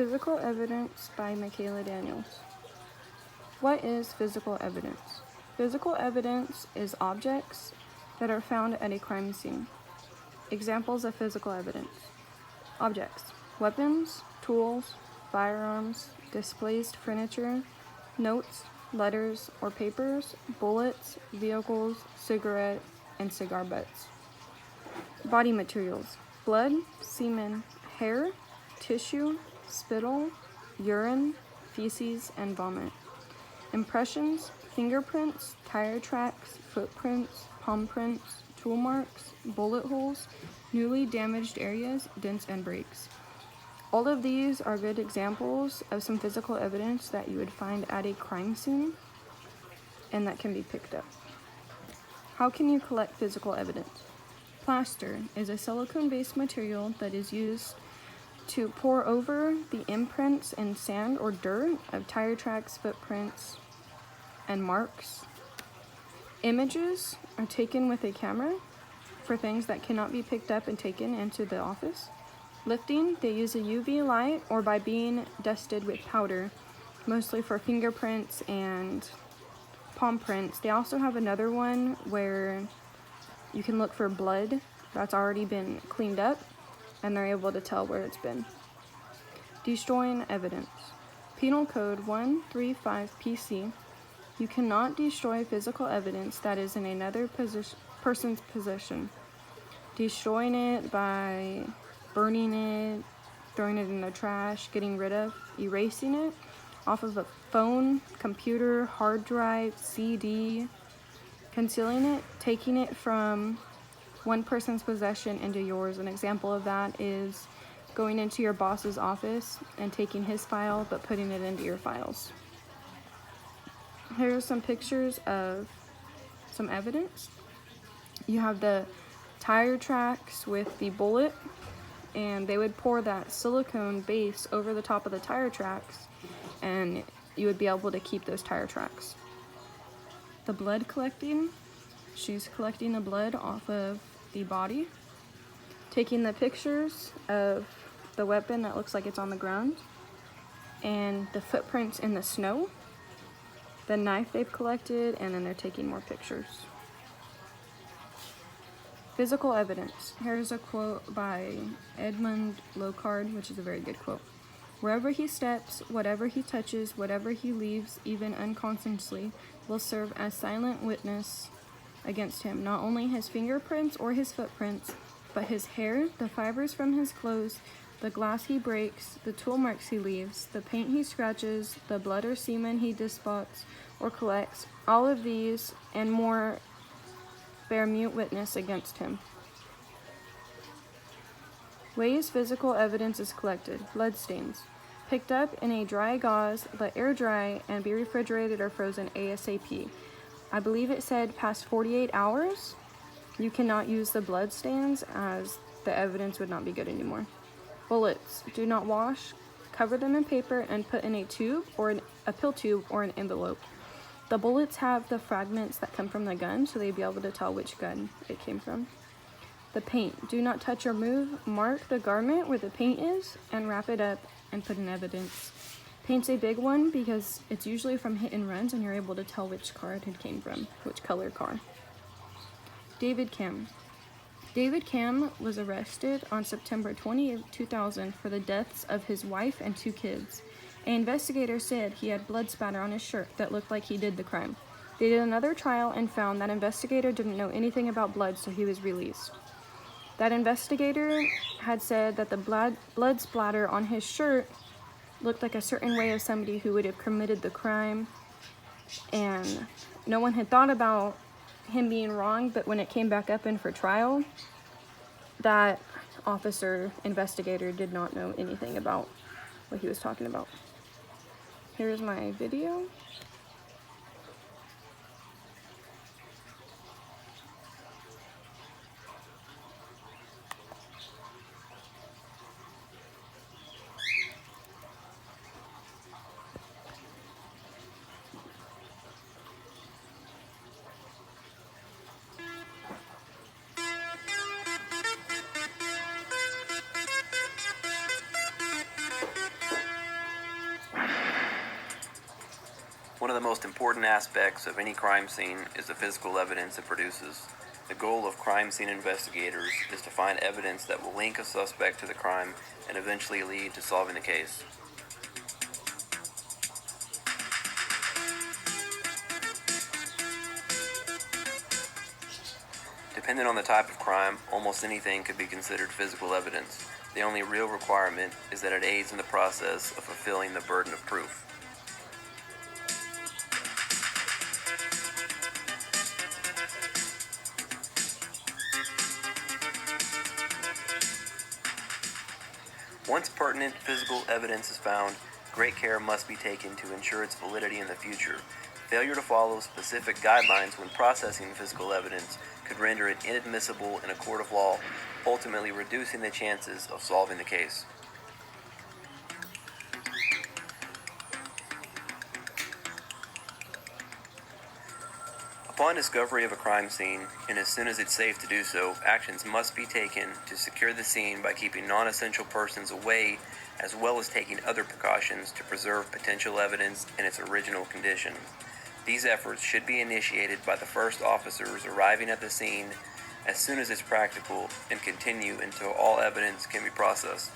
Physical Evidence by Michaela Daniels. What is physical evidence? Physical evidence is objects that are found at a crime scene. Examples of physical evidence. Objects: weapons, tools, firearms, displaced furniture, notes, letters or papers, bullets, vehicles, cigarette, and cigar butts. Body materials: blood, semen, hair, tissue, spittle, urine, feces, and vomit. Impressions: fingerprints, tire tracks, footprints, palm prints, tool marks, bullet holes, newly damaged areas, dents, and breaks. All of these are good examples of some physical evidence that you would find at a crime scene and that can be picked up. How can you collect physical evidence? Plaster is a silicone-based material that is used to pour over the imprints and sand or dirt of tire tracks, footprints, and marks. Images are taken with a camera for things that cannot be picked up and taken into the office. Lifting, they use a UV light or by being dusted with powder, mostly for fingerprints and palm prints. They also have another one where you can look for blood that's already been cleaned up and they're able to tell where it's been. Destroying evidence. Penal Code 135 PC. You cannot destroy physical evidence that is in another person's possession. Destroying it by burning it, throwing it in the trash, getting rid of, erasing it off of a phone, computer, hard drive, CD, concealing it, taking it from one person's possession into yours. An example of that is going into your boss's office and taking his file but putting it into your files. Here are some pictures of some evidence. You have the tire tracks with the bullet, and they would pour that silicone base over the top of the tire tracks and you would be able to keep those tire tracks. The blood collecting, she's collecting the blood off of the body, taking the pictures of the weapon that looks like it's on the ground, and the footprints in the snow, the knife they've collected, and then they're taking more pictures. Physical evidence. Here's a quote by Edmund Locard, which is a very good quote. Wherever he steps, whatever he touches, whatever he leaves, even unconsciously, will serve as silent witness against him. Not only his fingerprints or his footprints, but his hair, the fibers from his clothes, the glass he breaks, the tool marks he leaves, the paint he scratches, the blood or semen he dispots or collects. All of these and more bear mute witness against him. Ways physical evidence is collected. Bloodstains. Picked up in a dry gauze, let air dry, and be refrigerated or frozen ASAP. I believe it said past 48 hours. You cannot use the bloodstains as the evidence would not be good anymore. Bullets. Do not wash. Cover them in paper and put in a tube or a pill tube or an envelope. The bullets have the fragments that come from the gun, so they'd be able to tell which gun it came from. The paint. Do not touch or move. Mark the garment where the paint is and wrap it up and put in evidence. Paint's a big one because it's usually from hit and runs and you're able to tell which car it came from, which color car. David Kim. David Kim was arrested on September 20, 2000 for the deaths of his wife and 2 kids. An investigator said he had blood spatter on his shirt that looked like he did the crime. They did another trial and found that investigator didn't know anything about blood, so he was released. That investigator had said that the blood splatter on his shirt looked like a certain way of somebody who would have committed the crime, and no one had thought about him being wrong, but when it came back up in for trial, that investigator did not know anything about what he was talking about. Here's my video. One of the most important aspects of any crime scene is the physical evidence it produces. The goal of crime scene investigators is to find evidence that will link a suspect to the crime and eventually lead to solving the case. Depending on the type of crime, almost anything could be considered physical evidence. The only real requirement is that it aids in the process of fulfilling the burden of proof. Once pertinent physical evidence is found, great care must be taken to ensure its validity in the future. Failure to follow specific guidelines when processing physical evidence could render it inadmissible in a court of law, ultimately reducing the chances of solving the case. Upon discovery of a crime scene, and as soon as it's safe to do so, actions must be taken to secure the scene by keeping non-essential persons away, as well as taking other precautions to preserve potential evidence in its original condition. These efforts should be initiated by the first officers arriving at the scene as soon as it's practical and continue until all evidence can be processed.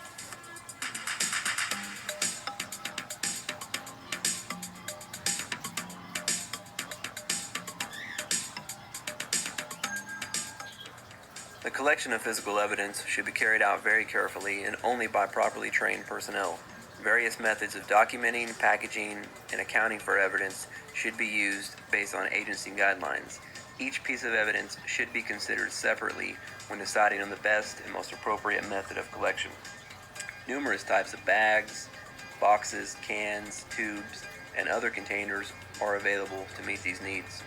The collection of physical evidence should be carried out very carefully and only by properly trained personnel. Various methods of documenting, packaging, and accounting for evidence should be used based on agency guidelines. Each piece of evidence should be considered separately when deciding on the best and most appropriate method of collection. Numerous types of bags, boxes, cans, tubes, and other containers are available to meet these needs.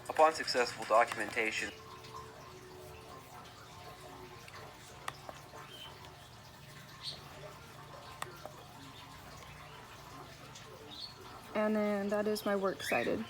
Upon successful documentation, and then that is my works cited.